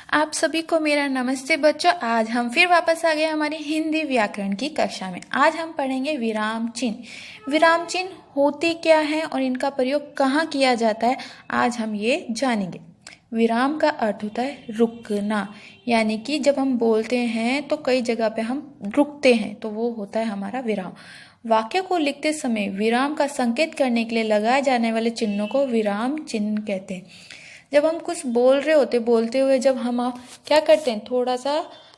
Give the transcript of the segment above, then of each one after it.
आप सभी को मेरा नमस्ते बच्चों। आज हम फिर वापस आ गए हमारी हिंदी व्याकरण की कक्षा में। आज हम पढ़ेंगे विराम चिन्ह। विराम चिन्ह होते क्या हैं और इनका प्रयोग कहाँ किया जाता है, आज हम ये जानेंगे। विराम का अर्थ होता है रुकना, यानी कि जब हम बोलते हैं तो कई जगह पे हम रुकते हैं तो वो होता है हमारा विराम। वाक्य को लिखते समय विराम का संकेत करने के लिए लगाए जाने वाले चिन्हों को विराम चिन्ह कहते हैं। जब हम कुछ बोल रहे होते, बोलते हुए जब हम क्या करते हैं, थोड़ा सा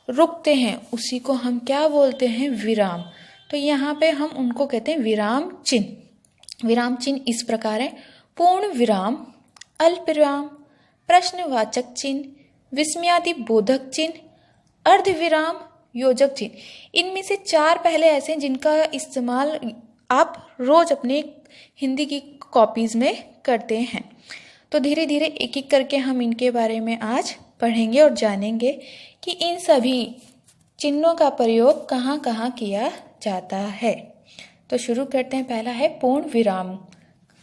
रुकते हैं, उसी को हम क्या बोलते हैं, विराम। तो यहाँ पे हम उनको कहते हैं विराम चिन्ह। विराम चिन्ह इस प्रकार है: पूर्ण विराम, अल्प विराम, प्रश्नवाचक चिन्ह, विस्मयादि बोधक चिन्ह, अर्ध विराम, योजक चिन्ह। इनमें से चार पहले ऐसे हैं जिनका इस्तेमाल आप रोज अपने हिंदी की कॉपीज में करते हैं। तो धीरे धीरे एक एक करके हम इनके बारे में आज पढ़ेंगे और जानेंगे कि इन सभी चिन्हों का प्रयोग कहाँ कहाँ किया जाता है। तो शुरू करते हैं। पहला है पूर्ण विराम।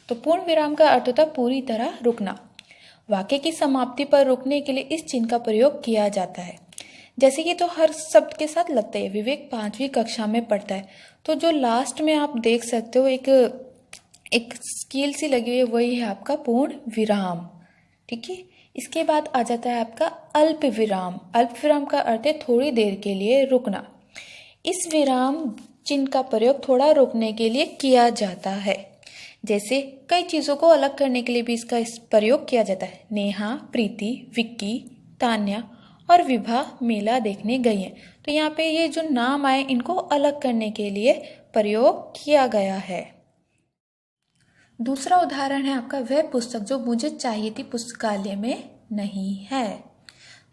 तो पूर्ण विराम का अर्थ होता है पूरी तरह रुकना। वाक्य की समाप्ति पर रुकने के लिए इस चिन्ह का प्रयोग किया जाता है। जैसे कि तो हर शब्द के साथ लगता है, विवेक 5वीं कक्षा में पढ़ता है। तो जो लास्ट में आप देख सकते हो एक स्केल सी लगी हुई है, वही है आपका पूर्ण विराम। ठीक है। इसके बाद आ जाता है आपका अल्प विराम। अल्प विराम का अर्थ है थोड़ी देर के लिए रुकना। इस विराम चिन्ह का प्रयोग थोड़ा रुकने के लिए किया जाता है। जैसे कई चीजों को अलग करने के लिए भी इसका प्रयोग किया जाता है। नेहा, प्रीति, विक्की, तान्या और विभा मेला देखने गई हैं। तो यहाँ पे ये जो नाम आए इनको अलग करने के लिए प्रयोग किया गया है। दूसरा उदाहरण है आपका वह पुस्तक जो मुझे चाहिए थी पुस्तकालय में नहीं है।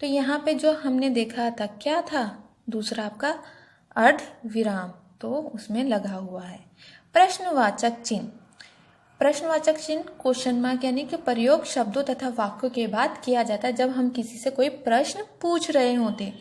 तो यहाँ पे जो हमने देखा था क्या था, दूसरा आपका अर्ध विराम, तो उसमें लगा हुआ है। प्रश्नवाचक चिन्ह। प्रश्नवाचक चिन्ह क्वेश्चन मार्क यानी कि प्रयोग शब्दों तथा वाक्यों के बाद किया जाता है जब हम किसी से कोई प्रश्न पूछ रहे होते।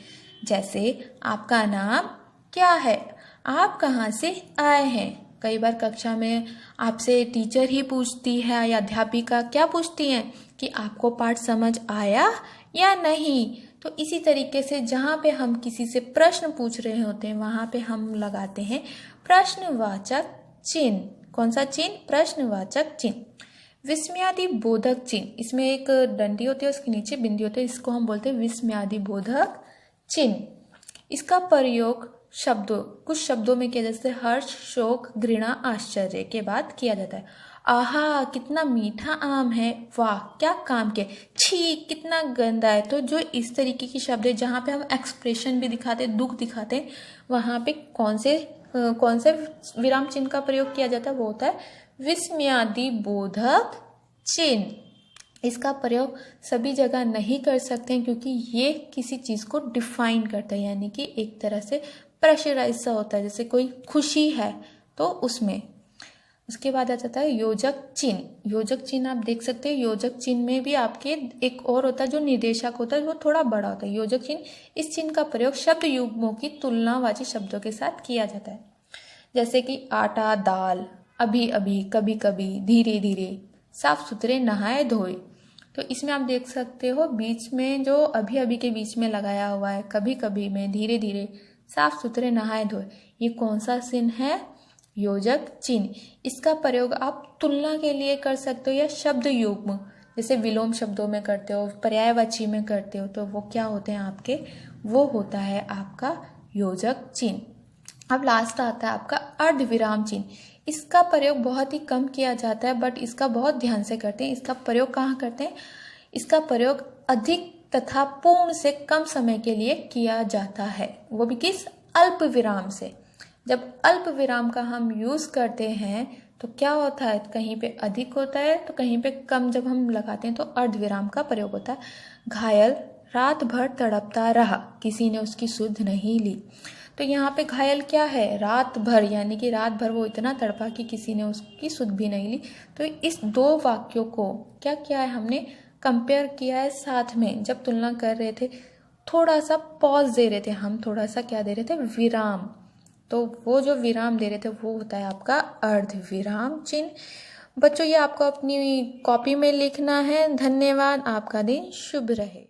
जैसे आपका नाम क्या है, आप कहाँ से आए हैं। कई बार कक्षा में आपसे टीचर ही पूछती है या अध्यापिका क्या पूछती हैं कि आपको पाठ समझ आया या नहीं। तो इसी तरीके से जहाँ पे हम किसी से प्रश्न पूछ रहे होते हैं वहाँ पे हम लगाते हैं प्रश्नवाचक चिन्ह। कौन सा चिन्ह? प्रश्नवाचक चिन्ह। विस्मयादि बोधक चिन्ह। इसमें एक डंडी होती है, उसके नीचे बिंदी होती है, इसको हम बोलते हैं विस्मयादि बोधक चिन्ह। इसका प्रयोग कुछ शब्दों में किया जाता है। हर्ष, शोक, घृणा, आश्चर्य के बाद किया जाता है। आहा कितना मीठा आम है, वाह क्या काम किया, छी कितना गंदा है। तो जो इस तरीके की शब्द है जहाँ पे हम एक्सप्रेशन भी दिखाते, दुख दिखाते, वहाँ पे कौन से विराम चिन्ह का प्रयोग किया जाता है, वो होता है विस्मयादि बोधक चिन्ह। इसका प्रयोग सभी जगह नहीं कर सकते हैं क्योंकि ये किसी चीज़ को डिफाइन करता है, यानी कि एक तरह से प्रेशराइज सा होता है। जैसे कोई खुशी है तो उसमें। उसके बाद आ जाता है योजक चिन्ह। योजक चिन्ह आप देख सकते हैं। योजक चिन्ह में भी आपके एक और होता है जो निर्देशक होता है, वो थोड़ा बड़ा होता है। योजक चिन्ह, इस चिन्ह का प्रयोग शब्द युग्मों की तुलनावाची शब्दों के साथ किया जाता है। जैसे कि आटा, दाल, अभी अभी, कभी कभी, धीरे धीरे, साफ सुथरे, नहाए धोए। तो इसमें आप देख सकते हो बीच में जो अभी अभी के बीच में लगाया हुआ है, कभी कभी में, धीरे धीरे, साफ सुथरे, नहाए धोए, ये कौन सा चिन्ह है? योजक चिन्ह। इसका प्रयोग आप तुलना के लिए कर सकते हो या शब्द युग्म, जैसे विलोम शब्दों में करते हो, पर्यायवाची में करते हो, तो वो क्या होते हैं आपके? वो होता है आपका योजक चिन्ह। अब लास्ट आता है आपका अर्ध विराम चिन्ह। इसका प्रयोग बहुत ही कम किया जाता है, बट इसका बहुत ध्यान से करते हैं। इसका प्रयोग कहाँ करते हैं? इसका प्रयोग अधिक तथा पूर्ण से कम समय के लिए किया जाता है, वो भी किस? अल्प विराम से। जब अल्प विराम का हम यूज करते हैं तो क्या होता है, कहीं पे अधिक होता है तो कहीं पे कम जब हम लगाते हैं तो अर्ध विराम का प्रयोग होता है। घायल रात भर तड़पता रहा, किसी ने उसकी सुध नहीं ली। तो यहाँ पे घायल क्या है? रात भर, यानी कि रात भर वो इतना तड़पा कि किसी ने उसकी सुध भी नहीं ली। तो इस दो वाक्यों को क्या किया है हमने? कंपेयर किया है साथ में। जब तुलना कर रहे थे थोड़ा सा पॉज दे रहे थे हम, थोड़ा सा क्या दे रहे थे? विराम। तो वो जो विराम दे रहे थे वो होता है आपका अर्ध विराम चिन्ह। बच्चों ये आपको अपनी कॉपी में लिखना है। धन्यवाद। आपका दिन शुभ रहे।